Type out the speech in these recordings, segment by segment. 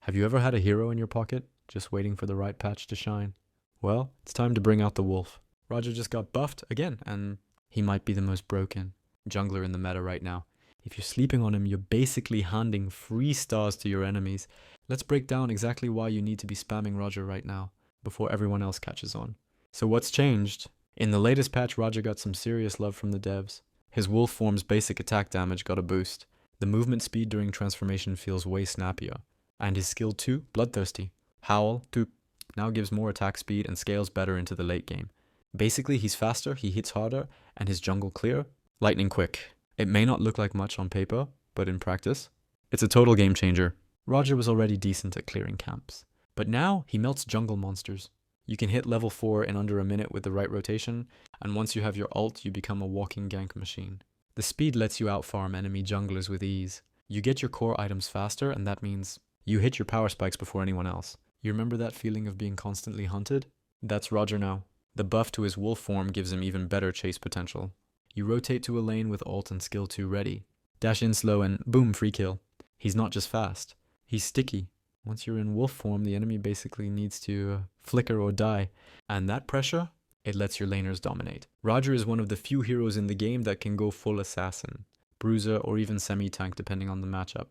Have you ever had a hero in your pocket, just waiting for the right patch to shine? Well, it's time to bring out the wolf. Roger just got buffed again, and he might be the most broken jungler in the meta right now. If you're sleeping on him, you're basically handing free stars to your enemies. Let's break down exactly why you need to be spamming Roger right now, before everyone else catches on. So what's changed? In the latest patch, Roger got some serious love from the devs. His wolf form's basic attack damage got a boost. The movement speed during transformation feels way snappier. And his skill 2, Bloodthirsty, Howl 2, now gives more attack speed and scales better into the late game. Basically, he's faster, he hits harder, and his jungle clear, lightning quick. It may not look like much on paper, but in practice, it's a total game changer. Roger was already decent at clearing camps, but now he melts jungle monsters. You can hit level 4 in under a minute with the right rotation, and once you have your ult, you become a walking gank machine. The speed lets you outfarm enemy junglers with ease. You get your core items faster, and that means you hit your power spikes before anyone else. You remember that feeling of being constantly hunted? That's Roger now. The buff to his wolf form gives him even better chase potential. You rotate to a lane with ult and skill 2 ready. Dash in slow and boom, free kill. He's not just fast, he's sticky. Once you're in wolf form, the enemy basically needs to flicker or die. And that pressure, it lets your laners dominate. Roger is one of the few heroes in the game that can go full assassin, bruiser, or even semi-tank depending on the matchup.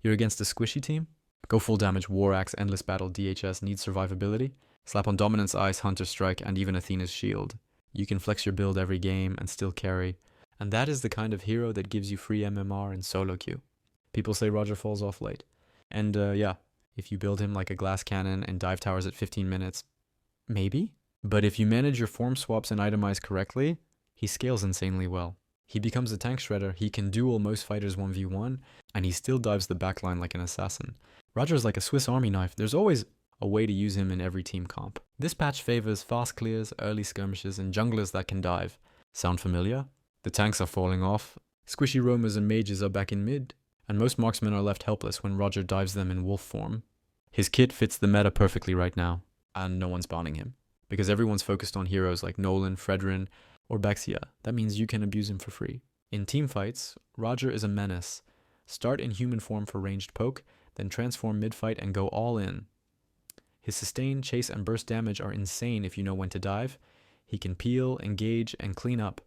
You're against a squishy team? Go full damage, War Axe, Endless Battle, DHS, needs survivability. Slap on Dominance Ice, Hunter Strike, and even Athena's Shield. You can flex your build every game and still carry. And that is the kind of hero that gives you free MMR and solo queue. People say Roger falls off late. And yeah, if you build him like a glass cannon and dive towers at 15 minutes, maybe? But if you manage your form swaps and itemize correctly, he scales insanely well. He becomes a tank shredder, he can duel most fighters 1v1, and he still dives the backline like an assassin. Roger's like a Swiss Army knife. There's always a way to use him in every team comp. This patch favors fast clears, early skirmishes, and junglers that can dive. Sound familiar? The tanks are falling off, squishy roamers and mages are back in mid, and most marksmen are left helpless when Roger dives them in wolf form. His kit fits the meta perfectly right now, and no one's banning him, because everyone's focused on heroes like Nolan, Fredrin, or Baxia. That means you can abuse him for free. In teamfights, Roger is a menace. Start in human form for ranged poke, then transform mid-fight and go all in. His sustain, chase, and burst damage are insane if you know when to dive. He can peel, engage, and clean up.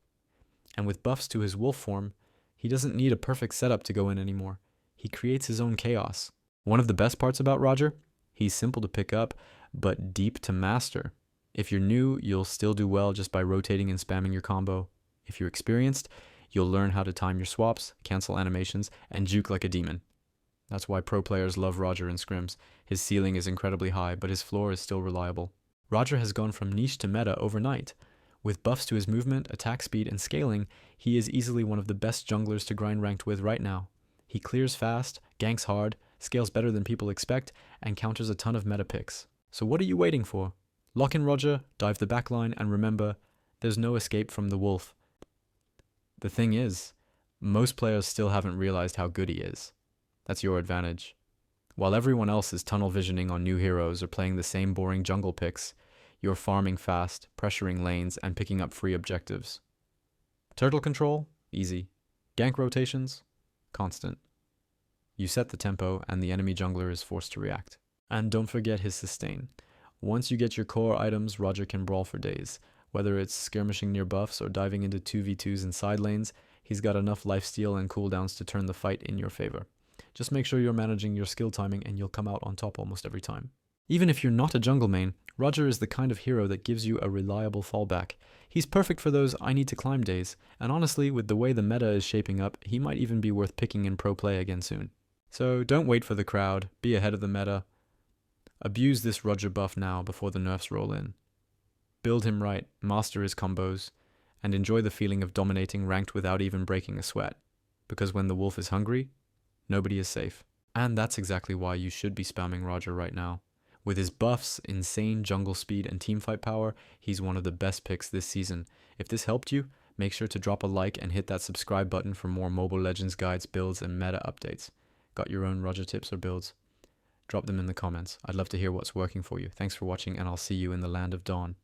And with buffs to his wolf form, he doesn't need a perfect setup to go in anymore. He creates his own chaos. One of the best parts about Roger? He's simple to pick up, but deep to master. If you're new, you'll still do well just by rotating and spamming your combo. If you're experienced, you'll learn how to time your swaps, cancel animations, and juke like a demon. That's why pro players love Roger in scrims. His ceiling is incredibly high, but his floor is still reliable. Roger has gone from niche to meta overnight. With buffs to his movement, attack speed, and scaling, he is easily one of the best junglers to grind ranked with right now. He clears fast, ganks hard, scales better than people expect, and counters a ton of meta picks. So what are you waiting for? Lock in Roger, dive the backline, and remember, there's no escape from the wolf. The thing is, most players still haven't realized how good he is. That's your advantage. While everyone else is tunnel visioning on new heroes or playing the same boring jungle picks, you're farming fast, pressuring lanes, and picking up free objectives. Turtle control? Easy. Gank rotations? Constant. You set the tempo, and the enemy jungler is forced to react. And don't forget his sustain. Once you get your core items, Roger can brawl for days. Whether it's skirmishing near buffs or diving into 2v2s in side lanes, he's got enough lifesteal and cooldowns to turn the fight in your favor. Just make sure you're managing your skill timing and you'll come out on top almost every time. Even if you're not a jungle main, Roger is the kind of hero that gives you a reliable fallback. He's perfect for those I need to climb days, and honestly, with the way the meta is shaping up, he might even be worth picking in pro play again soon. So don't wait for the crowd, be ahead of the meta. Abuse this Roger buff now before the nerfs roll in. Build him right, master his combos, and enjoy the feeling of dominating ranked without even breaking a sweat. Because when the wolf is hungry, nobody is safe. And that's exactly why you should be spamming Roger right now. With his buffs, insane jungle speed, and teamfight power, he's one of the best picks this season. If this helped you, make sure to drop a like and hit that subscribe button for more Mobile Legends guides, builds, and meta updates. Got your own Roger tips or builds? Drop them in the comments. I'd love to hear what's working for you. Thanks for watching, and I'll see you in the land of dawn.